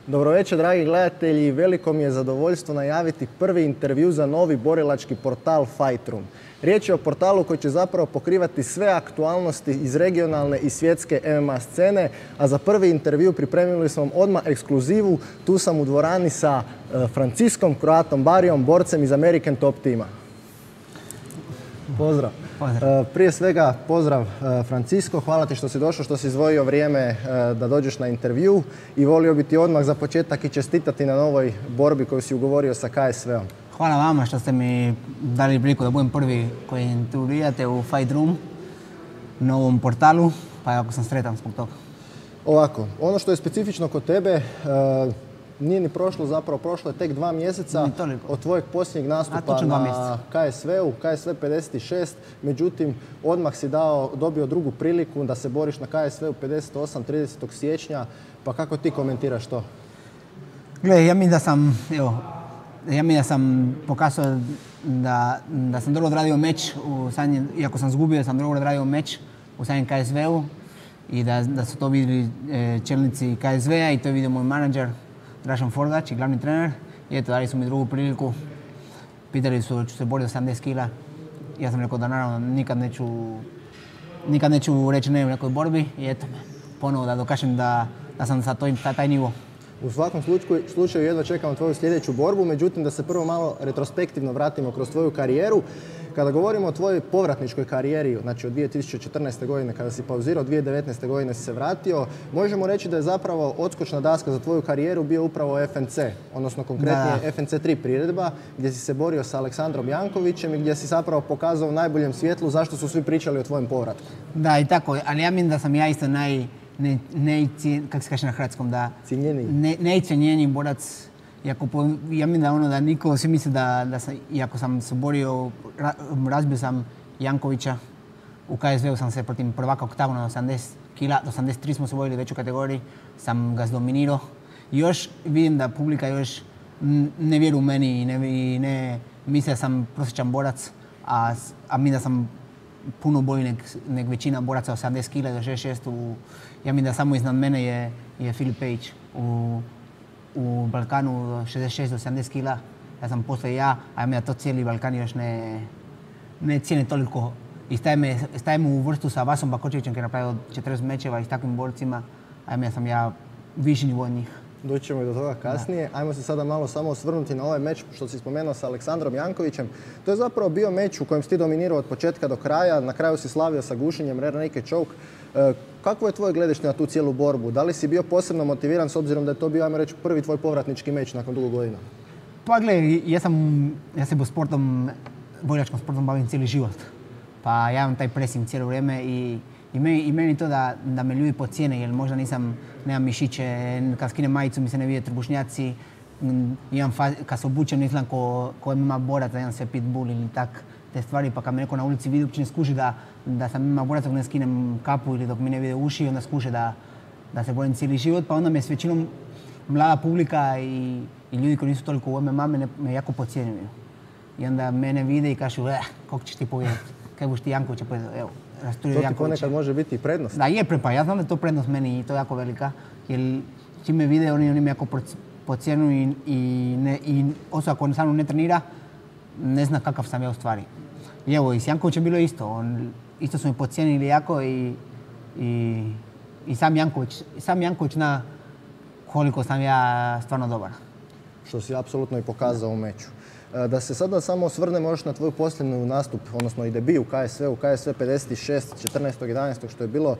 Dobro večer, dragi gledatelji. Veliko mi je zadovoljstvo najaviti prvi intervju za novi borilački portal Fight Room. Riječ je o portalu koji će zapravo pokrivati sve aktualnosti iz regionalne i svjetske MMA scene, a za prvi intervju pripremili smo vam odmah ekskluzivu. Tu sam u dvorani sa Franciskom Croatom Barriom, borcem iz American Top tima. Pozdrav. Prije svega pozdrav Francisco, hvala ti što si došao, što si izdvojio vrijeme da dođeš na intervju i volio bi ti odmah za početak i čestitati na novoj borbi koju si ugovorio sa KSV-om. Hvala vama što ste mi dali priliku da budem prvi koji intervjuirate u Fight Room, novom portalu, pa jako sam sretan zbog toga. Ovako, ono što je specifično kod tebe, nije ni prošlo, zapravo prošlo je tek 2 mjeseca od tvojeg posljednjeg nastupa na KSV-u, KSV 56. Međutim, odmah si dobio drugu priliku da se boriš na KSV-u 58. 30. siječnja. Pa kako ti komentiraš to? Gle, ja mislim da sam pokazao da sam dobro odradio meč, iako sam zgubio, sam dobro odradio meč u samim KSV-u i da su to vidjeli čelnici KSV-a i to je vidio moj menadžer Drašan Forgač i glavni trener. I eto, dali su mi drugu priliku. Pitali su ću se boriti 80 kila. Ja sam rekao da naravno nikad neću reći ne u nekoj borbi. I eto, ponovo da dokažem da sam sa taj nivo. U svakom slučaju jedva čekamo tvoju sljedeću borbu, međutim da se prvo malo retrospektivno vratimo kroz tvoju karijeru. Kada govorimo o tvojoj povratničkoj karijeri, znači od 2014. godine kada si pauzirao, 2019. godine si se vratio, možemo reći da je zapravo odskočna daska za tvoju karijeru bio upravo FNC, odnosno konkretnije FNC 3 priredba, gdje si se borio sa Aleksandrom Jankovićem i gdje si zapravo pokazao u najboljem svjetlu zašto su svi pričali o tvojem povratku. Da, i tako, ali ja mislim da sam ja isto kako se kaže na hrvatskom, najcijenjeniji borac. Ja mislim da niko, svi misle da sam, iako sam se borio, razbio sam Jankovića, u KSV-u sam se protiv prvaka oktagona na 80 kila, do 83 smo se borili veću kategoriji, sam ga zdominirao. I još vidim da publika još ne vjeruje u meni i ne misle da sam prosječan borac, a mislim da sam puno bolji nek većina boraca 80 kila do 66. Ja mislim da samo iznad mene je Filip Pejić u Balkanu 66 do 70 kila. Ja sam poslije ja, a ja mislim da to cijeli Balkan još ne cijene toliko. I stavimo u vrstu sa Vasom Bakočevićem koji je napravio 40 mečeva i s takvim borcima, a ja mislim da sam ja viši nivo od njih. Doći ćemo i do toga kasnije. Ajmo se sada malo samo osvrnuti na ovaj meč što si spomenuo sa Aleksandrom Jankovićem. To je zapravo bio meč u kojem si ti dominirao od početka do kraja. Na kraju si slavio sa gušenjem rear naked choke. Kakvo je tvoje gledište na tu cijelu borbu? Da li si bio posebno motiviran s obzirom da je to bio, ajmo reći, prvi tvoj povratnički meč nakon dugo godina? Pa gle, ja se borilačkom sportom bavim cijeli život. Pa ja imam taj pressing cijelo vrijeme i meni to da me ljudi pocijene, jer možda nemam mišiće, kad skinem majicu mi se ne vide trbušnjaci, kad se obučem izgledam ko MMA borac, da imam sve pitbull ili tak, te stvari, pa kad me neko na ulici vidi uopće ne skuži da sam MMA borac dok ne skinem kapu ili dok mi ne vide uši, onda skuže da se borim cijeli život, pa onda me s većinom mlada publika i ljudi koji nisu toliko u MMA me jako pocijenjuju. I onda mene vide i kažu, kako ćeš ti povedati, kaj buš ti Jankovića povedati, evo. To ti ponekad može biti i prednost. Da, je prednost. Ja znam da je to prednost meni i to je jako velika. Jer čim me vide, oni me jako pocijenuju i osoba koja sa mnom ne trenira, ne zna kakav sam ja u stvari. I evo, i s Jankovićem bilo isto. Isto su me pocijenili jako i sam Janković zna koliko sam ja stvarno dobar. Što si apsolutno i pokazao u meču. Da se sada samo osvrnemo još na tvoju posljednju nastup, odnosno i debiju u KSV-u, KSV 56, 14.11. što je bilo.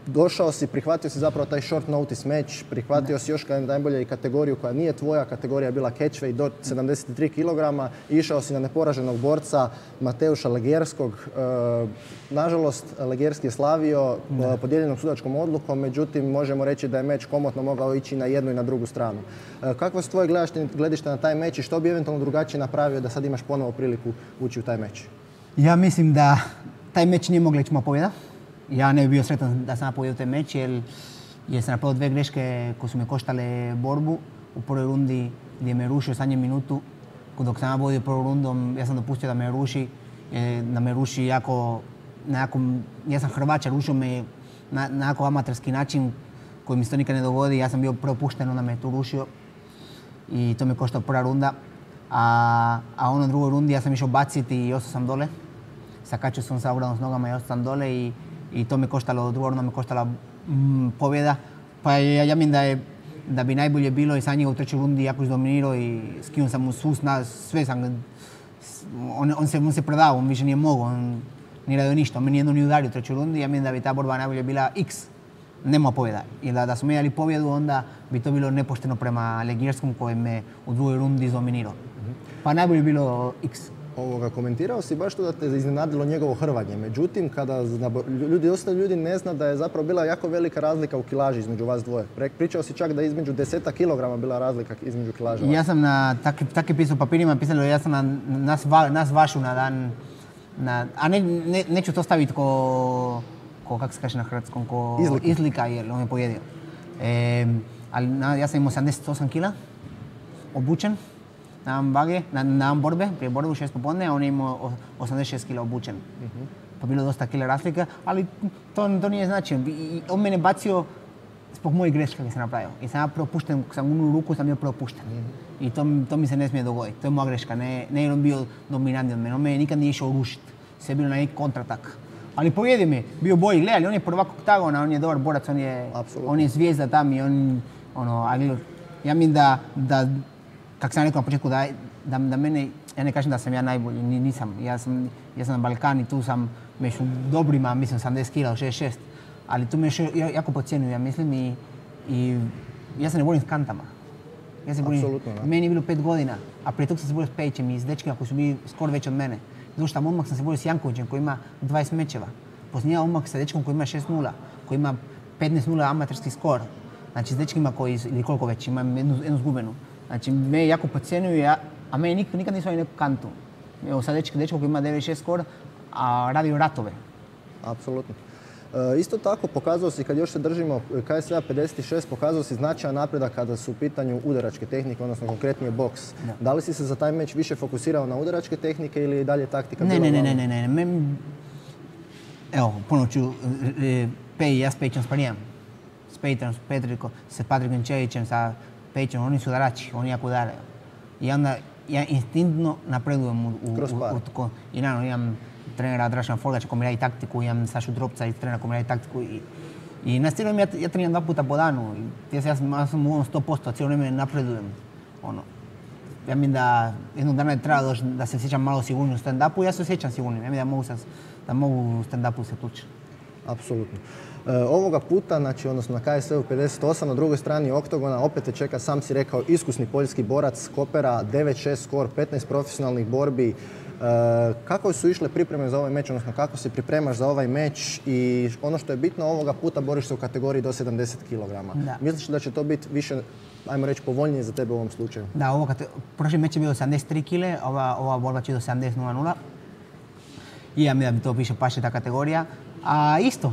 Došao si, prihvatio si zapravo taj short notice meč, prihvatio si još najbolje i kategoriju koja nije tvoja, kategorija je bila catchweight do 73 kg, išao si na neporaženog borca Mateuša Legerskog. Nažalost, Legerski je slavio podijeljenom sudačkom odlukom, međutim možemo reći da je meč komotno mogao ići na jednu i na drugu stranu. Kakvo su tvoje gledište na taj meč i što bi eventualno drugačije napravio da sad imaš ponovo priliku ući u taj meč? Ja mislim da taj meč nije mogla ići moja pobjeda. Ja ne bi bio sretan da sam napovedio taj meč jer sam napravio 2 greške koje su me koštale borbu. U prvoj rundi gdje me rušio zadnju minutu, dok sam vodio prvom rundom, ja sam dopustio da me ruši jako, ja sam Hrvaća, rušio me na jako amaterski način koji mi se to nikad ne dogodi. Ja sam bio propušten, onda me tu rušio i to me koštao prva runda. A ono drugoj rundi ja sam išao baciti i ostao sam dole. Sakačio sam sa obradom s nogama i ostao sam dole i to me koštalo, druga runda me koštala pobjeda. Pa ja mislim da bi najbolje bilo i sa njega u trećoj rundi jako izdominirao i skinuo sam mu sve sam... On se predao, on više nije mogao, on nije radio ništa, on me nijedno ni udario u trećoj rundi. Ja mislim da bi ta borba najbolje bila X, nema pobjeda. I da smo imali pobjedu, onda bi to bilo nepošteno prema Legirskom koji me u drugoj rundi izdominirao. Pa najbolje bi bilo X. Komentirao si baš to da te iznenadilo njegovo hrvanje. Međutim, dosta ljudi ne zna da je zapravo bila jako velika razlika u kilaži između vas dvoje. Pričao si čak da je između 10 kilograma bila razlika između kilaža. Ja sam na takvim pisao papirima pisalo, ja sam nas vašu na dan, a neću to staviti ko kako se kaže na hrvatskom, ko izlika jer on je pojedio. Ali ja sam imao 78 kila, obučen. Na vage, na borbe, prije borbe u 6 popodne, a on je imao 86 kila obučen. Pa bilo dosta kila razlika, ali to nije značajno. On mene bacio zbog mojih greška koje sam napravio. I sam ja propušten, sam u ruku sam bio propušten. I to mi se ne smije dogoditi. To je moja greška, ne je on bio dominantni od mene. On me nikad nije išao rušiti. Sve je bilo na neki kontratak. Ali povijedi mi, bio bolji, gledali, on je prvak oktagona, on je dobar borac, on je zvijezda tam i ali ja mislim da kako sam rekao na početku, da mene, ja ne kažem da sam ja najbolji, nisam. Ja sam na Balkani, tu sam među dobrima, mislim 70 kila, 66. Ali tu me još jako podcjenjuju, ja mislim, i ja se ne borim s kantama. Meni je bilo 5 godina, a prije tog sam se borio s Pejićem i s dečkima koji su bili skoro veći od mene. Zato tam odmah sam se borio s Jankovićem koji ima 20 mečeva. Poslije njega odmah sa dečkom koji ima 6-0, koji ima 15-0 amaterski skor. Znači s dečkima koji, ili koliko već, imam jednu zgubenu. Znači, me jako podcjenjuju, a meni nikad nisu imali neku kantu. Evo sad dečko koji ima 9-6 skor, a radio ratove. Apsolutno. Isto tako pokazao si, kad još se držimo KSV 56, pokazao si značajan napredak kada su u pitanju udaračke tehnike, odnosno konkretnije boks. Da li si se za taj meč više fokusirao na udaračke tehnike ili dalje taktika bila glavna? Ne. Evo, ponovno ću, ja s Pejićem sparijam. S Petrikom, sa Patrikom Čevićem, sa Pejićem, oni su udarači, oni jako udaraju. I onda ja instinktno napredujem u i naravno imam trenera Drašana Folgača koji mi radi taktiku, imam Sašu Dropca iz trenera koji mi radi taktiku i na cijelom ja treniram 2 puta po danu. Ja sam u 100%, a cijelo vrijeme napredujem. Ja mislim da jednog dana je trebalo da se sjećam malo sigurnije u stand-upu, ja se osjećam sigurnije. Ja mislim da mogu u stand-upu se tući. Apsolutno. Ovoga puta, odnosno na KSV-u 58, na drugoj strani oktogona, opet te čeka, sam si rekao, iskusni poljski borac Kopera, 9-6 skor, 15 profesionalnih borbi. Kako su išle pripreme za ovaj meč, odnosno kako se pripremaš za ovaj meč i ono što je bitno, ovoga puta boriš se u kategoriji do 70 kg. Misliš da će to biti više, ajmo reći, povoljnije za tebe u ovom slučaju? Da, prošli meč je bio 73 kg, ova borba će do 70-0-0. I ja mislim da bi to više paše ta kategorija. A isto.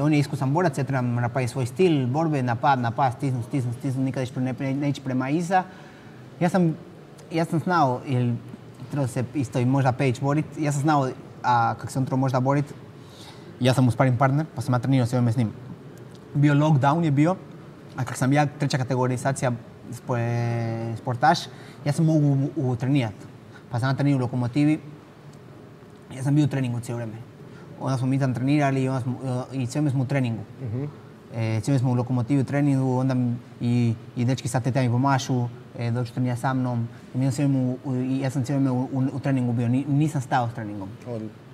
On je iskusan borac, ja trebam napraviti svoj stil borbe, napad, stisnu, nikada ne ići prema iza. Ja sam znao, jer trebao se isto i možda Pejić boriti, ja sam znao kako se on trebao možda boriti. Ja sam mu sparring partner, pa sam ja trenirao sve ime s njim. Bio lockdown je bio, a kako sam ja treća kategorizacija sportaš, ja sam mogu trenirati. Pa sam ja trenirao u Lokomotivi, ja sam bio u treningu cijelo vrijeme. Onda smo mi tam trenirali i cijelo smo u treningu. Cijelo smo u Lokomotivi u treningu, onda i dečki sad te mi pomašu, dođu trenirati sa mnom. Ja sam cijelo vrijeme u treningu bio, nisam stao s treningom.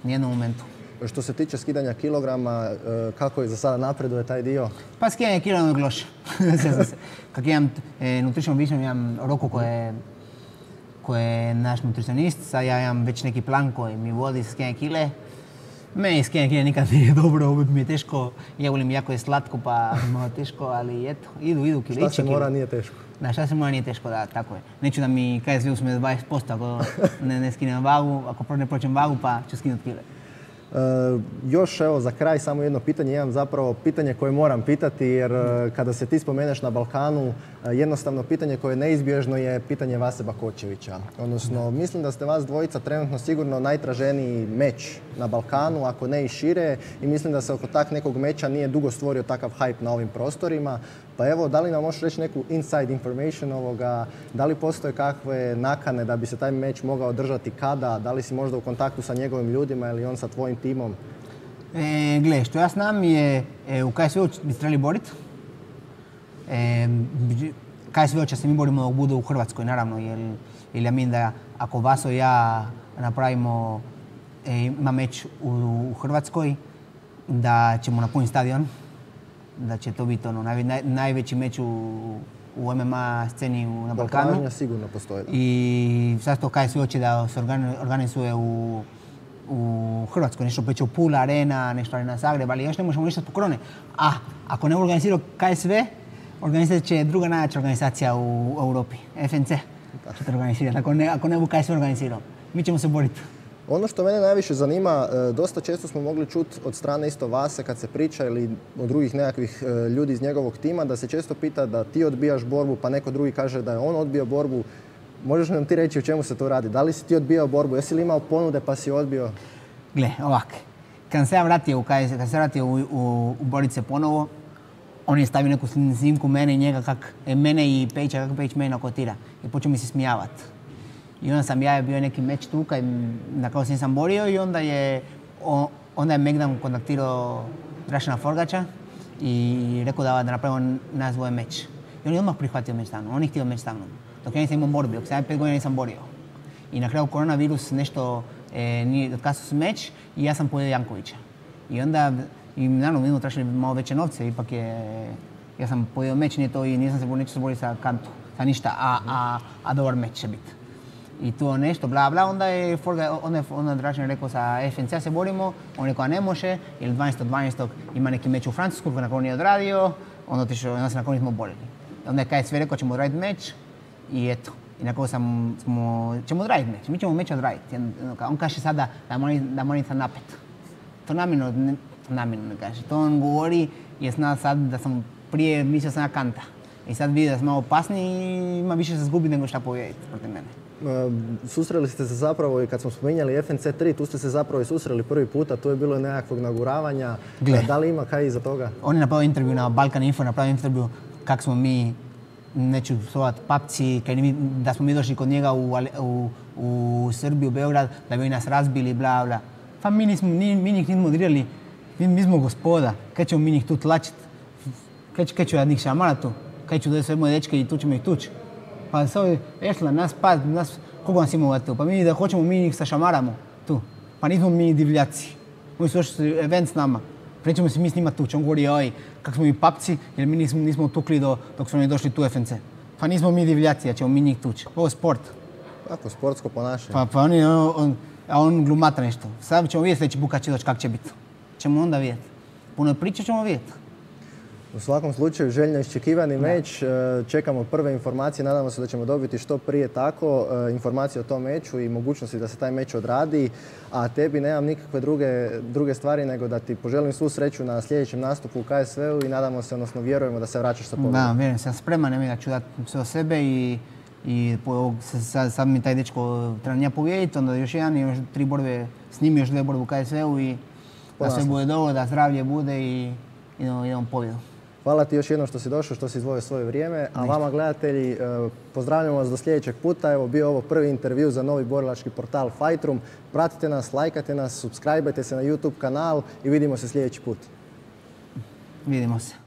Nijednom momentu. Što se tiče skidanja kilograma, kako je za sada napreduje taj dio? Pa skidanje kilograma je loše. Kako imam nutrition vision, imam Roku koji je naš nutricionist, sad ja imam već neki plan koji mi vodi za skidanje kile. Meni skidanje kile nikad nije dobro, uvijek mi je teško. Ja volim jako je slatko pa malo teško, ali eto, idu kile. Šta se mora nije teško? Da, šta se mora nije teško, da, tako je. Neću da mi KSV uzme 20% ako ne skinem vagu, ako ne proćem vagu pa ću skinuti kile. Još evo za kraj samo jedno pitanje, imam zapravo pitanje koje moram pitati jer kada se ti spomeneš na Balkanu, jednostavno pitanje koje je neizbježno je pitanje Vase Bakočevića. Odnosno, mislim da ste vas dvojica trenutno sigurno najtraženiji meč na Balkanu, ako ne i šire, i mislim da se oko tak nekog meča nije dugo stvorio takav hype na ovim prostorima. Pa evo, da li nam možeš reći neku inside information ovoga, da li postoje kakve nakane da bi se taj meč mogao održati kada, da li si možda u kontaktu sa njegovim ljudima ili on sa tvojim timom? Gle, što ja znam je u KSV-u bi se trebali boriti. KSV će se mi borimo dok bude u Hrvatskoj, naravno, jer ja mislim da ako Vaso i ja napravimo ima meč u Hrvatskoj, da ćemo napuniti stadion, da će to biti najveći meč u MMA sceni na Balkanu. Potražnja sigurno postoji. I sad to KSV će da se organizuje u Hrvatskoj, nešto već u Pula Arena, nešto Arena Zagreb, ali još ne možemo ništa po korone. A ako ne bu organizirao KSV, organizirat će druga najjača organizacija u Europi, FNC. Će to organizirati, ako ne bu KSV organizirao. Mi ćemo se boriti. Ono što mene najviše zanima, dosta često smo mogli čuti od strane isto Vase kad se priča ili od drugih nekakvih ljudi iz njegovog tima, da se često pita da ti odbijaš borbu, pa neko drugi kaže da je on odbio borbu. Možeš nam ti reći o čemu se to radi? Da li si ti odbijao borbu? Jesi li imao ponude pa si odbio? Gle, ovak. Kad se ja vratio u Borice ponovo, on je stavio neku snimku mene i njega, mene i Pejića, kako Pejić mene nakotira. I počeo mi se smijavati. I onda sam ja bio neki meč tuka i na kraju se nisam borio i onda je Megdan kontaktirao Drašana Forgača i rekao da napravimo nas dvoje meč. I on je odmah prihvatio meč sa mnom, on je htio meč sa mnom. Dok ja nisam imao borbi, dok sam 5 godina nisam borio. I na kraju koronavirus nešto otkasao su meč i ja sam pojeo Jankovića. I onda, naravno, mi smo tražili malo veće novce, ipak ja sam pojeo meč, nije to i nisam se borio sa Kantu, sa ništa, a dobar meč će biti. I to nešto, bla bla, onda je Dražen rekao sa FNC se borimo, on rekao a ne može, jer 12.12. ima neki meč u Francusku koji na kraju nije odradio, onda se na kraju nismo borili. Onda je KSV rekao ćemo odraditi meč i eto. I na kraju ćemo odraditi meč, mi ćemo meč odraditi. On kaže sada da Manica napet. To namjerno ne kaže. To on govori jer zna sad da sam prije mislio sam na Kanta. I sad vidi da sam malo opasniji i ima više se zgubi nego šta povijediti protiv mene. Susreli ste se zapravo i kad smo spominjali FNC 3, tu ste se zapravo i susreli prvi puta, tu je bilo nekakvog naguravanja. Da li ima kaj iza toga? On je napravio intervju na Balkan Info, napravio intervju kako smo mi, neću psovat papci, da smo mi došli kod njega u Srbiju, u Beograd, da bi nas razbili, bla bla. Pa mi njih nismo dirali, mi smo gospoda, kaj ćemo mi njih tu tlačit, kaj ću ja njih šamara tu, kaj ću dojeti sve moje dečke i tu ćemo ih tući. Pa sad ešla, nas, koliko nas imamo tu? Pa mi da hoćemo, mi njih sašamaramo tu. Pa nismo mi divljaci. Oni su došli event s nama. Nećemo se mi s njima tući. On govori, oj, kak smo mi papci, jer mi nismo tukli dok su oni došli tu FNC. Pa nismo mi divljaci, ja ćemo mi njih tući. Ovo je sport. Tako, sportsko ponašanje. Pa on glumata nešto. Sad ćemo vidjeti sljedeći put kad će doći, kak će biti. Ćemo onda vidjeti. Puno priče ćemo vidjeti. U svakom slučaju, željno iščekivani meč. Čekamo prve informacije, nadamo se da ćemo dobiti što prije tako informacije o tom meču i mogućnosti da se taj meč odradi. A tebi nemam nikakve druge stvari nego da ti poželim svu sreću na sljedećem nastupu u KSV-u i nadamo se, odnosno vjerujemo da se vraćaš sa pobjedom. Da, vjerujem, sam spreman, da ću dati sve o sebe i sad mi taj dečko treba nja povijediti, onda još jedan i još 3 borbe, s njim još 2 borbe u KSV-u i da sve bude dobro, da zdravlje bude i idemo pobjedu. Hvala ti još jednom što si došao, što si izdvojio svoje vrijeme. A vama gledatelji, pozdravljamo vas do sljedećeg puta. Evo, bio ovo prvi intervju za novi borilački portal Fight Room. Pratite nas, lajkajte nas, subscribeajte se na YouTube kanal i vidimo se sljedeći put. Vidimo se.